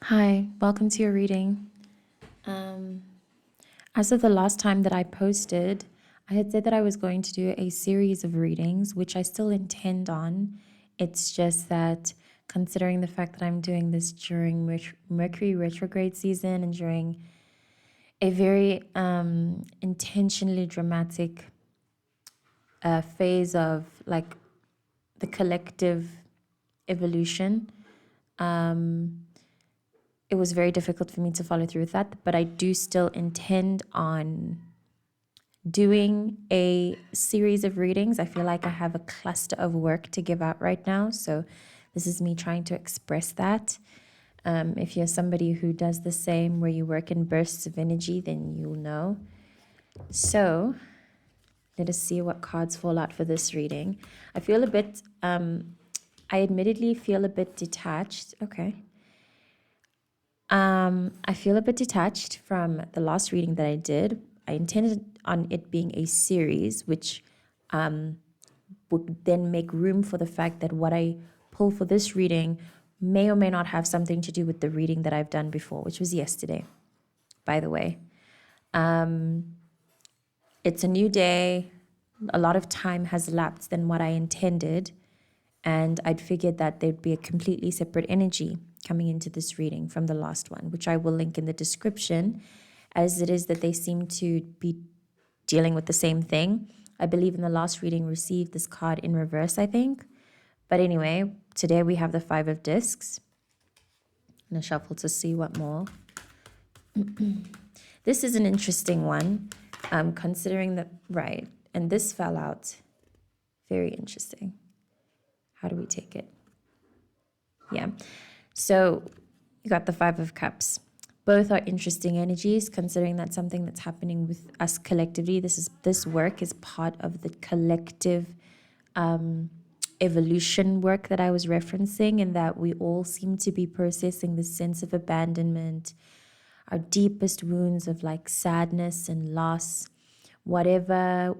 Hi, welcome to your reading. Um, as of the last time that I posted, I had said that I was going to do a series of readings, which I still intend on. It's just that considering the fact that I'm doing this during Mercury retrograde season and during a very intentionally dramatic phase of like the collective evolution, it was very difficult for me to follow through with that, but I do still intend on doing a series of readings. I feel like I have a cluster of work to give out right now, so this is me trying to express that. If you're somebody who does the same, where you work in bursts of energy, then you'll know. So let us see what cards fall out for this reading. I feel a bit, I admittedly feel a bit detached. Okay. I feel a bit detached from the last reading that I did. I intended on it being a series, which would then make room for the fact that what I pull for this reading may or may not have something to do with the reading that I've done before, which was yesterday, by the way. It's a new day. A lot of time has elapsed than what I intended. And I'd figured that there'd be a completely separate energy coming into this reading from the last one, which I will link in the description, as it is that they seem to be dealing with the same thing. I believe in the last reading received this card in reverse, I think. But anyway, today we have the Five of Discs. I'm going to shuffle to see what more. This is an interesting one, considering that, right, and this fell out. Very interesting. How do we take it? Yeah. So you got the Five of Cups. Both are interesting energies, considering that's something that's happening with us collectively. This work is part of the collective evolution work that I was referencing, and that we all seem to be processing this sense of abandonment, our deepest wounds of like sadness and loss, whatever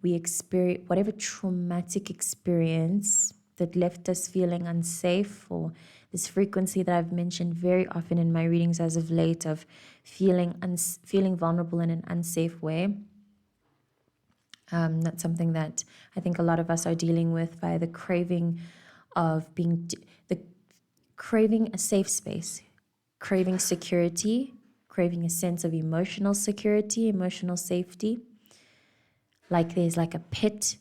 we experience, whatever traumatic experience that left us feeling unsafe, or this frequency that I've mentioned very often in my readings as of late of feeling vulnerable in an unsafe way. That's something that I think a lot of us are dealing with via the craving of the craving a safe space, craving security, craving a sense of emotional security, emotional safety. Like there's like a pit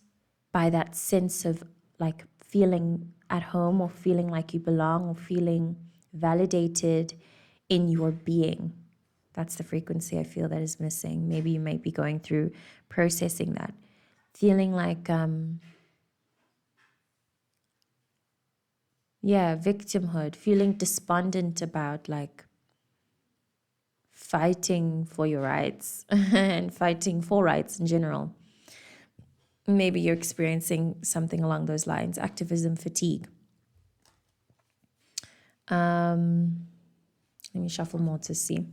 by that sense of like feeling at home, or feeling like you belong, or feeling validated in your being. That's the frequency I feel that is missing. Maybe you might be going through processing that, feeling like victimhood, feeling despondent about like fighting for your rights and fighting for rights in general. Maybe you're experiencing something along those lines, activism fatigue. Let me shuffle more to see.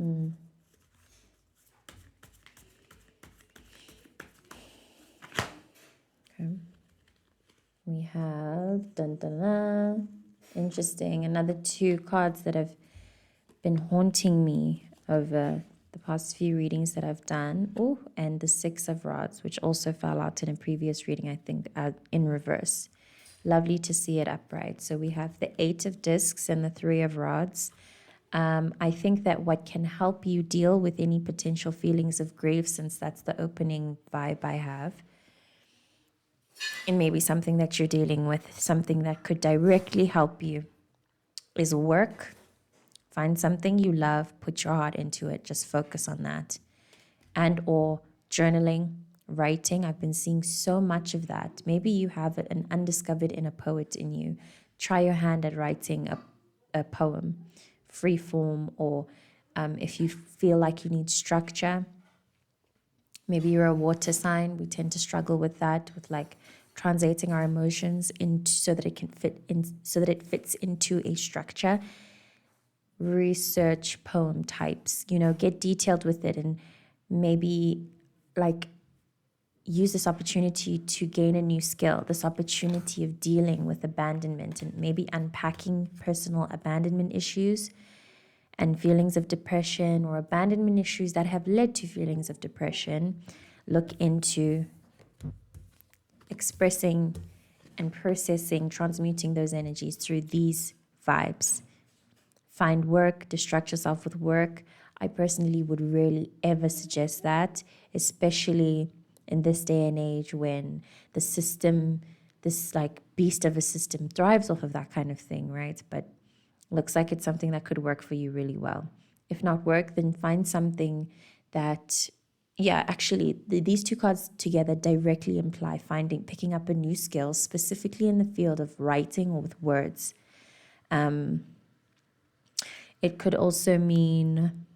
Okay. We have dun, dun, dun. Interesting. Another two cards that have been haunting me over the past few readings that I've done. Oh, and the Six of Rods, which also fell out in a previous reading, I think, in reverse. Lovely to see it upright. So we have the Eight of Discs and the Three of Rods. I think that what can help you deal with any potential feelings of grief, since that's the opening vibe I have, and maybe something that you're dealing with, something that could directly help you, is work. Find something you love, put your heart into it, just focus on that. And or journaling, writing. I've been seeing so much of that. Maybe you have an undiscovered inner poet in you. Try your hand at writing a poem, free form, or if you feel like you need structure. Maybe you're a water sign. We tend to struggle with that, with like translating our emotions into so that it can fit in, so that it fits into a structure. Research poem types, get detailed with it, and maybe like use this opportunity to gain a new skill, this opportunity of dealing with abandonment and maybe unpacking personal abandonment issues and feelings of depression or abandonment issues that have led to feelings of depression. Look into expressing and processing, transmuting those energies through these vibes. Find work, distract yourself with work. I personally would rarely ever suggest that, especially in this day and age when the system, this like beast of a system, thrives off of that kind of thing, right? But looks like it's something that could work for you really well. If not work, then find something that, yeah, actually, these two cards together directly imply picking up a new skill, specifically in the field of writing or with words. It could also mean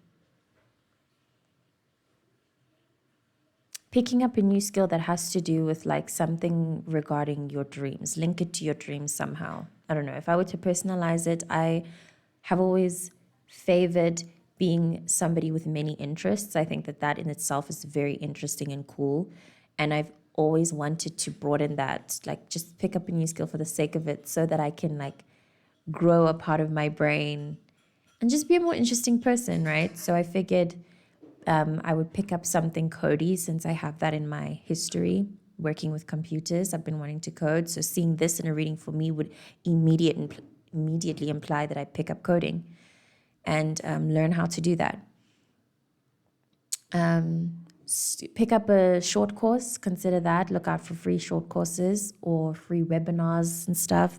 picking up a new skill that has to do with like something regarding your dreams. Link it to your dreams somehow. I don't know. If I were to personalize it, I have always favored being somebody with many interests. I think that that in itself is very interesting and cool. And I've always wanted to broaden that, like just pick up a new skill for the sake of it so that I can like grow a part of my brain and just be a more interesting person, right? So I figured I would pick up something codey since I have that in my history working with computers. I've been wanting to code. So seeing this in a reading for me would immediately imply that I pick up coding and learn how to do that. Pick up a short course, consider that. Look out for free short courses or free webinars and stuff.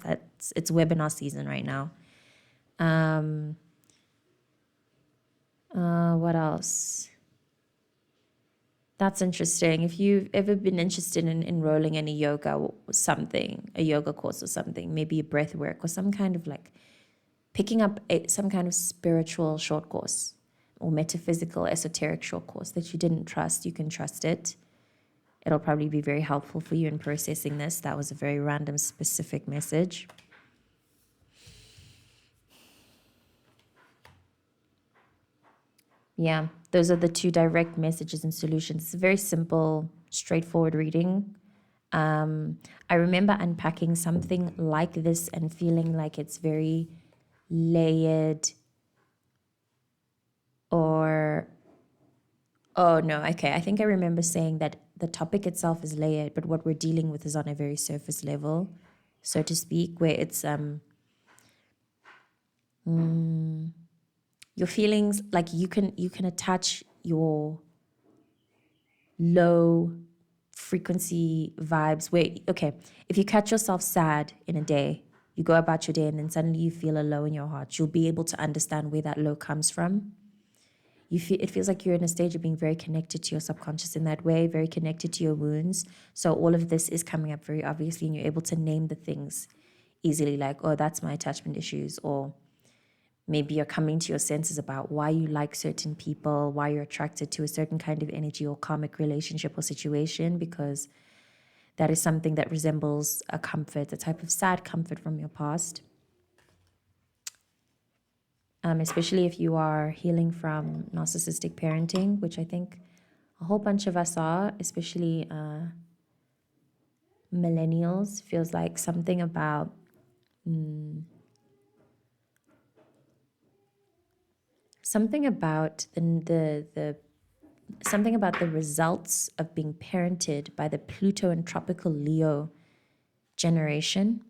It's webinar season right now. What else? That's interesting. If you've ever been interested in enrolling in a yoga or something, a yoga course or something, maybe a breath work or some kind of like picking up some kind of spiritual short course or metaphysical, esoteric short course that you didn't trust, you can trust it. It'll probably be very helpful for you in processing this. That was a very random, specific message. Yeah, those are the two direct messages and solutions. It's a very simple, straightforward reading. I remember unpacking something like this and feeling like it's very layered or, oh no, okay. I think I remember saying that the topic itself is layered, but what we're dealing with is on a very surface level, so to speak, where it's your feelings, like you can attach your low frequency vibes where, okay, if you catch yourself sad in a day, you go about your day and then suddenly you feel a low in your heart, you'll be able to understand where that low comes from. It feels like you're in a stage of being very connected to your subconscious in that way, very connected to your wounds. So all of this is coming up very obviously, and you're able to name the things easily, like, oh, that's my attachment issues, or maybe you're coming to your senses about why you like certain people, why you're attracted to a certain kind of energy or karmic relationship or situation, because that is something that resembles a comfort, a type of sad comfort from your past. Especially if you are healing from narcissistic parenting, which I think a whole bunch of us are, especially millennials. Feels like something about something about the something about the results of being parented by the Pluto and tropical Leo generation,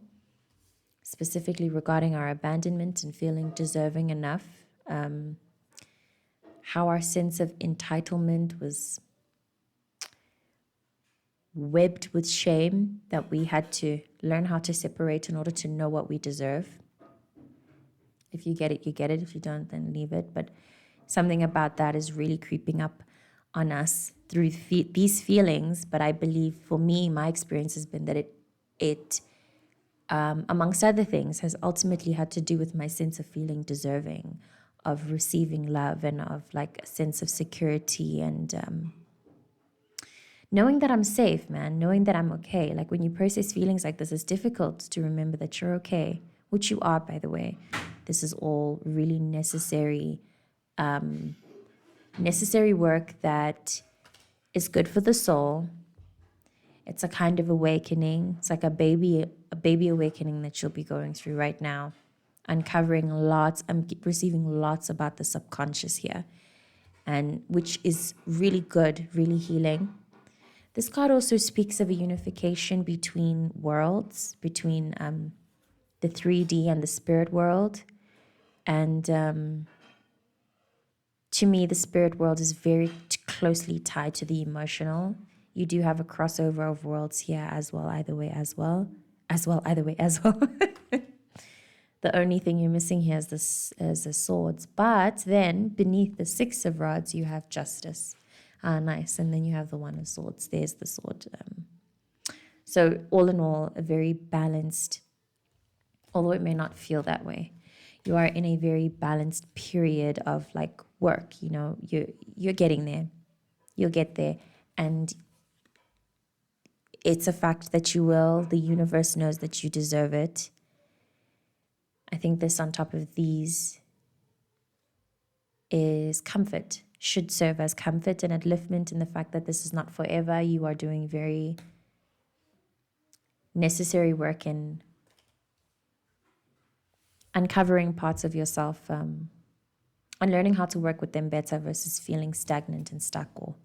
specifically regarding our abandonment and feeling deserving enough. How our sense of entitlement was webbed with shame that we had to learn how to separate in order to know what we deserve. If you get it, you get it. If you don't, then leave it. But something about that is really creeping up on us through these feelings. But I believe for me, my experience has been that it amongst other things, has ultimately had to do with my sense of feeling deserving, of receiving love, and of like a sense of security and knowing that I'm safe, man, knowing that I'm okay. Like when you process feelings like this, it's difficult to remember that you're okay, which you are, by the way. This is all really necessary work that is good for the soul, It's a kind of awakening. It's like a baby awakening that you'll be going through right now. Uncovering lots. I'm receiving lots about the subconscious here, and which is really good, really healing. This card also speaks of a unification between worlds, between the 3D and the spirit world. And to me, the spirit world is very closely tied to the emotional. You do have a crossover of worlds here as well, either way as well. Either way as well. The only thing you're missing here is the swords. But then beneath the 6 of rods, you have justice. Ah, nice. And then you have the 1 of swords. There's the sword. So all in all, a very balanced, although it may not feel that way. You are in a very balanced period of like work, you know, you're getting there. You'll get there. And it's a fact that you will. The universe knows that you deserve it. I think this on top of these is comfort, should serve as comfort and upliftment in the fact that this is not forever. You are doing very necessary work in uncovering parts of yourself and learning how to work with them better versus feeling stagnant and stuck, or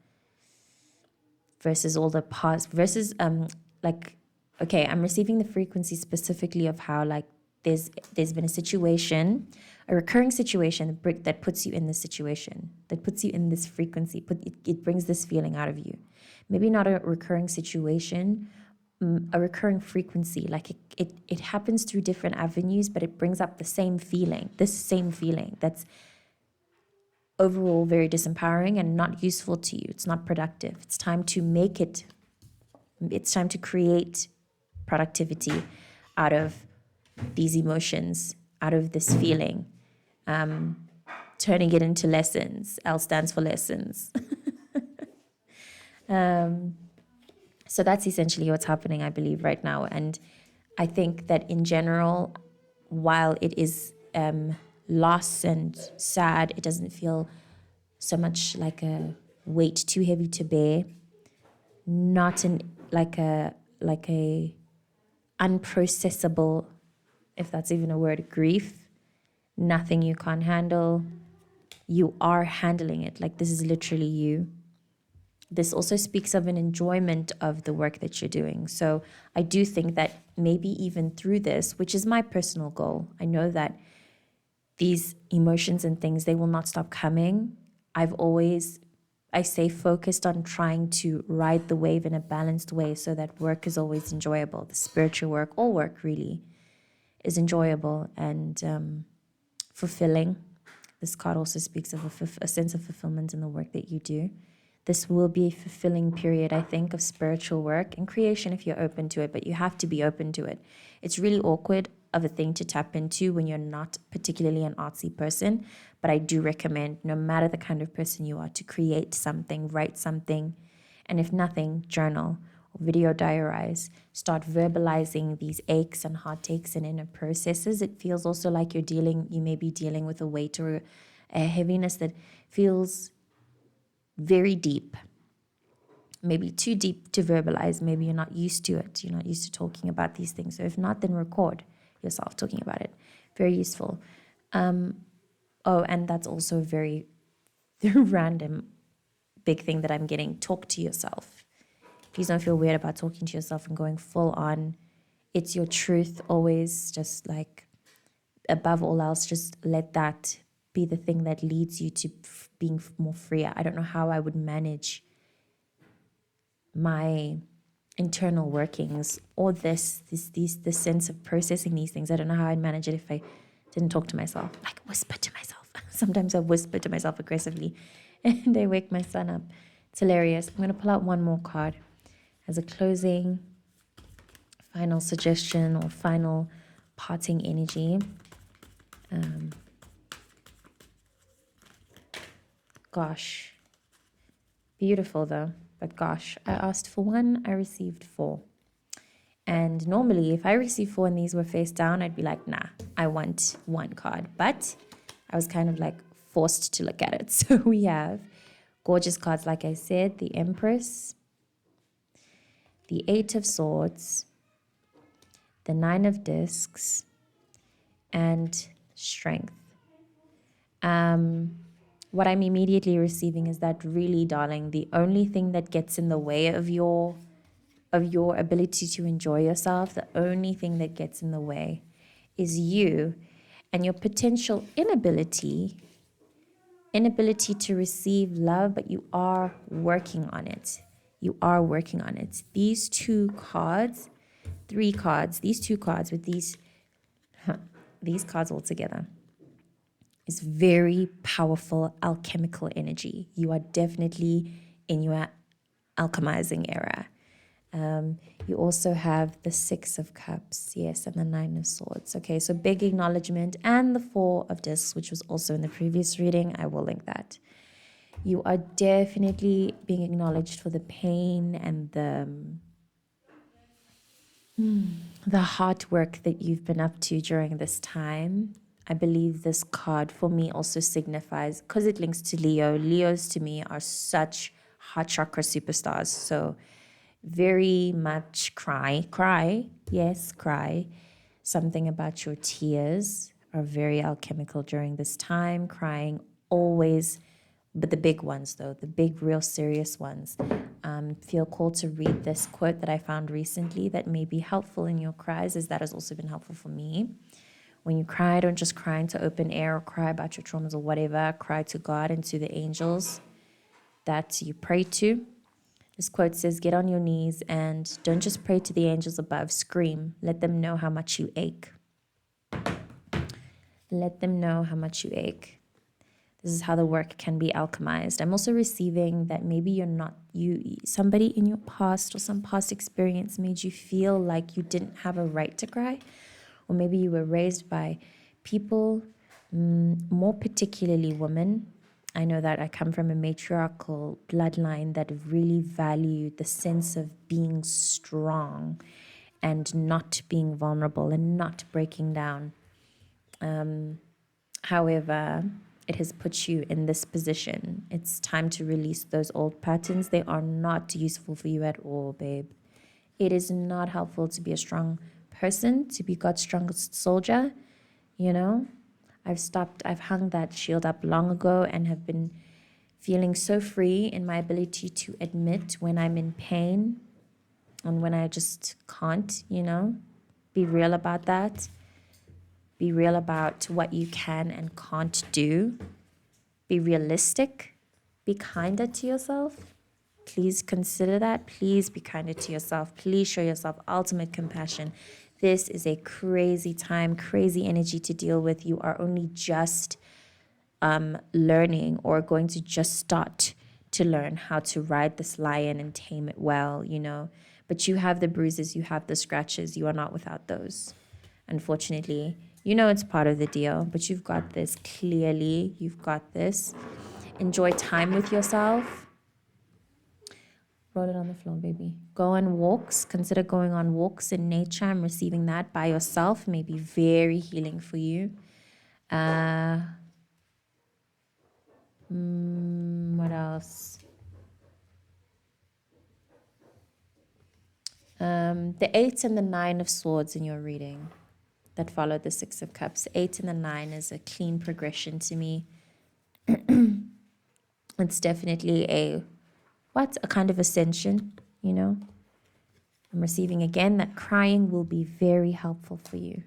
versus all the past versus like, okay, I'm receiving the frequency specifically of how like there's been a situation, a recurring situation that puts you in this situation, that puts you in this frequency, it brings this feeling out of you. Maybe not a recurring situation, a recurring frequency, like it happens through different avenues, but it brings up the same feeling, this same feeling that's overall very disempowering and not useful to you. It's not productive. It's time to create productivity out of these emotions, out of this feeling, turning it into lessons. L stands for lessons. So that's essentially what's happening, I believe, right now. And I think that in general, while it is loss and sad, it doesn't feel so much like a weight too heavy to bear. Not like a unprocessable, if that's even a word, grief. Nothing you can't handle. You are handling it. Like, this is literally you. This also speaks of an enjoyment of the work that you're doing. So I do think that maybe even through this, which is my personal goal, I know that these emotions and things, they will not stop coming. I stay focused on trying to ride the wave in a balanced way so that work is always enjoyable. The spiritual work, all work really, is enjoyable and fulfilling. This card also speaks of a sense of fulfillment in the work that you do. This will be a fulfilling period, I think, of spiritual work and creation if you're open to it, but you have to be open to it. It's really awkward of a thing to tap into when you're not particularly an artsy person, but I do recommend, no matter the kind of person you are, to create something, write something, and if nothing, journal or video diarize. Start verbalizing these aches and heartaches and inner processes. It feels also like you may be dealing with a weight or a heaviness that feels very deep, maybe too deep to verbalize. Maybe you're not used to it. You're not used to talking about these things. So if not, then record yourself talking about it. Very useful. And that's also a very random big thing that I'm getting. Talk to yourself. Please don't feel weird about talking to yourself and going full on. It's your truth always. Just like, above all else, just let that be the thing that leads you to being more freer. I don't know how I would manage my internal workings or this sense of processing these things. I don't know how I'd manage it if I didn't talk to myself, like whisper to myself. Sometimes I whisper to myself aggressively and I wake my son up. It's hilarious. I'm going to pull out one more card as a closing, final suggestion or final parting energy. Gosh, beautiful though, but gosh, I asked for 1, I received 4. And normally if I received 4 and these were face down, I'd be like, nah, I want 1 card. But I was kind of like forced to look at it. So we have gorgeous cards, like I said, the Empress, the Eight of Swords, the Nine of Discs, and Strength. What I'm immediately receiving is that, really, darling, the only thing that gets in the way of your ability to enjoy yourself, the only thing that gets in the way is you and your potential inability to receive love, but you are working on it. You are working on it. These two cards, these two cards with these cards all together is very powerful alchemical energy. You are definitely in your alchemizing era. You also have the Six of Cups, yes, and the Nine of Swords. Okay, so big acknowledgement, and the Four of Discs, which was also in the previous reading. I will link that. You are definitely being acknowledged for the pain and the hard work that you've been up to during this time. I believe this card for me also signifies, because it links to Leo. Leos to me are such heart chakra superstars. So very much cry. Yes, cry. Something about your tears are very alchemical during this time. Crying always, but the big ones though, the big, real serious ones. Feel called to read this quote that I found recently that may be helpful in your cries, as that has also been helpful for me. When you cry, don't just cry into open air or cry about your traumas or whatever. Cry to God and to the angels that you pray to. This quote says, get on your knees and don't just pray to the angels above. Scream. Let them know how much you ache. Let them know how much you ache. This is how the work can be alchemized. I'm also receiving that maybe somebody in your past or some past experience made you feel like you didn't have a right to cry. Or maybe you were raised by people, more particularly women. I know that I come from a matriarchal bloodline that really valued the sense of being strong and not being vulnerable and not breaking down. However, it has put you in this position. It's time to release those old patterns. They are not useful for you at all, babe. It is not helpful to be a strong person, to be God's strongest soldier, you know? I've hung that shield up long ago and have been feeling so free in my ability to admit when I'm in pain and when I just can't, be real about that. Be real about what you can and can't do. Be realistic. Be kinder to yourself. Please consider that. Please be kinder to yourself. Please show yourself ultimate compassion. This is a crazy time, crazy energy to deal with. You are only just learning or going to just start to learn how to ride this lion and tame it well, But you have the bruises, you have the scratches. You are not without those. Unfortunately, it's part of the deal, but you've got this. Clearly, you've got this. Enjoy time with yourself. Roll it on the floor, baby. Go on walks. Consider going on walks in nature. I'm receiving that by yourself. May be very healing for you. What else? The 8 and the 9 of Swords in your reading that followed the 6 of Cups. 8 and the 9 is a clean progression to me. It's definitely a kind of ascension, I'm receiving again that crying will be very helpful for you.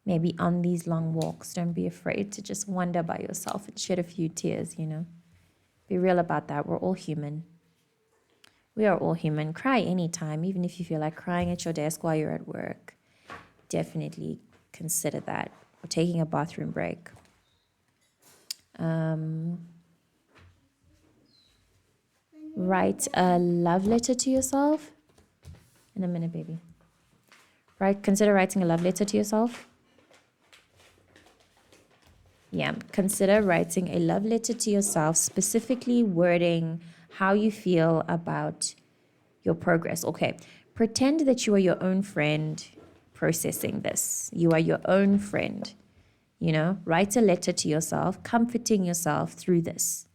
Maybe on these long walks, don't be afraid to just wander by yourself and shed a few tears, Be real about that. We're all human. We are all human. Cry anytime, even if you feel like crying at your desk while you're at work. Definitely consider that. Or taking a bathroom break. Write a love letter to yourself. In a minute, baby. Consider writing a love letter to yourself. Yeah, consider writing a love letter to yourself, specifically wording how you feel about your progress. Okay, pretend that you are your own friend processing this. You are your own friend, Write a letter to yourself, comforting yourself through this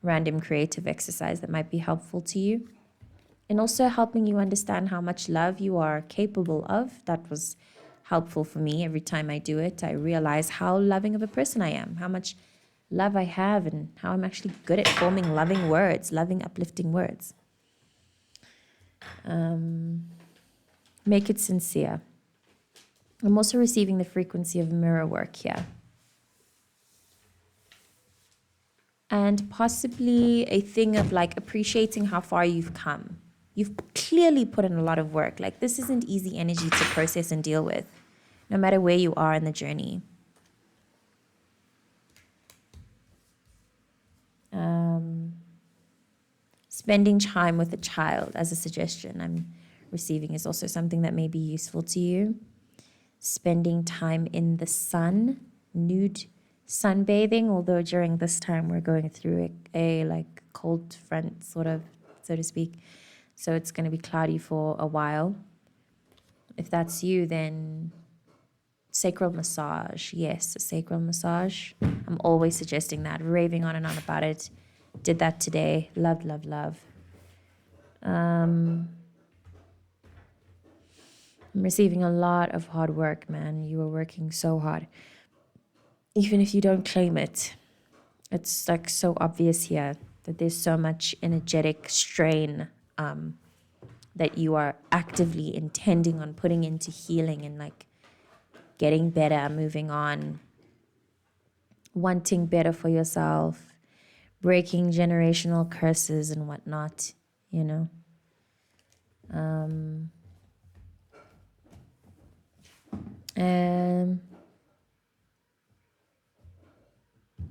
random creative exercise that might be helpful to you. and also helping you understand how much love you are capable of. That was helpful for me. Every time I do it, I realize how loving of a person I am, how much love I have, and how I'm actually good at forming loving words, loving, uplifting words. Make it sincere. I'm also receiving the frequency of mirror work here. And possibly a thing of like appreciating how far you've come. You've clearly put in a lot of work. Like, this isn't easy energy to process and deal with, no matter where you are in the journey. Spending time with a child as a suggestion I'm receiving is also something that may be useful to you. Spending time in the sun, nude sunbathing, although during this time we're going through a like cold front, sort of, so to speak. So it's going to be cloudy for a while. If that's you, then sacral massage. Yes, a sacral massage. I'm always suggesting that, raving on and on about it. Did that today. Love, love, love. I'm receiving a lot of hard work, man. You are working so hard. Even if you don't claim it, it's like so obvious here that there's so much energetic strain that you are actively intending on putting into healing and like getting better, moving on, wanting better for yourself, breaking generational curses and whatnot, you know.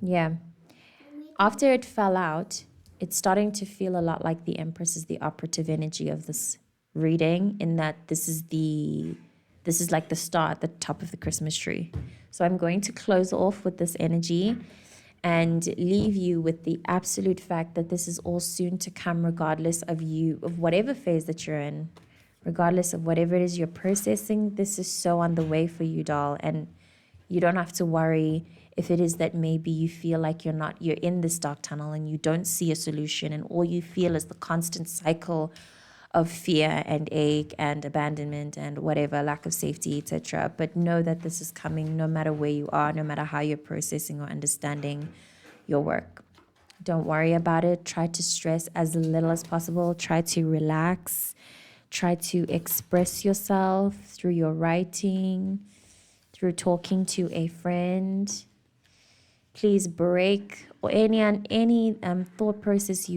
Yeah. After it fell out, it's starting to feel a lot like the Empress is the operative energy of this reading, in that this is like the star at the top of the Christmas tree. So I'm going to close off with this energy and leave you with the absolute fact that this is all soon to come, regardless of you, of whatever phase that you're in, regardless of whatever it is you're processing. This is so on the way for you, doll. And you don't have to worry if it is that maybe you feel like you're in this dark tunnel and you don't see a solution, and all you feel is the constant cycle of fear and ache and abandonment and whatever, lack of safety, etc. But know that this is coming no matter where you are, no matter how you're processing or understanding your work. Don't worry about it. Try to stress as little as possible. Try to relax. Try to express yourself through your writing, through talking to a friend. Please break or any thought processes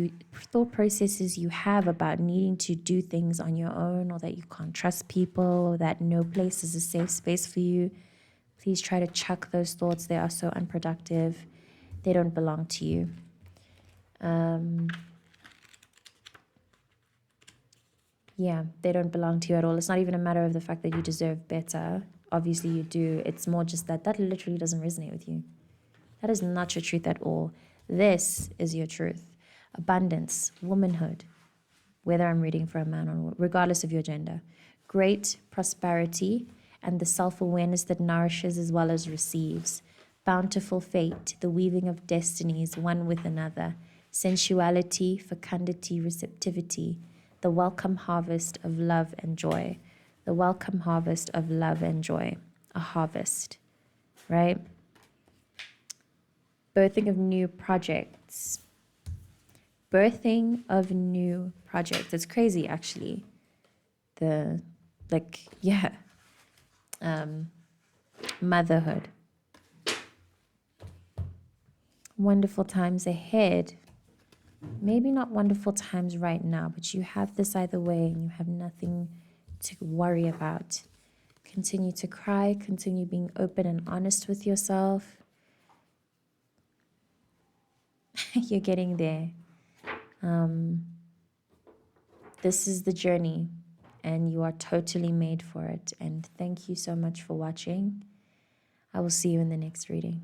you have about needing to do things on your own, or that you can't trust people, or that no place is a safe space for you. Please try to chuck those thoughts. They are so unproductive. They don't belong to you. Yeah, they don't belong to you at all. It's not even a matter of the fact that you deserve better. Obviously you do. It's more just that literally doesn't resonate with you. That is not your truth at all. This is your truth. Abundance, womanhood, whether I'm reading for a man or regardless of your gender. Great prosperity and the self-awareness that nourishes as well as receives. Bountiful fate, the weaving of destinies one with another. Sensuality, fecundity, receptivity. The welcome harvest of love and joy. The welcome harvest of love and joy. A harvest, right? Birthing of new projects. Birthing of new projects. It's crazy, actually. Motherhood. Wonderful times ahead. Maybe not wonderful times right now, but you have this either way and you have nothing to worry about. Continue to cry. Continue being open and honest with yourself. You're getting there. This is the journey and you are totally made for it. And thank you so much for watching. I will see you in the next reading.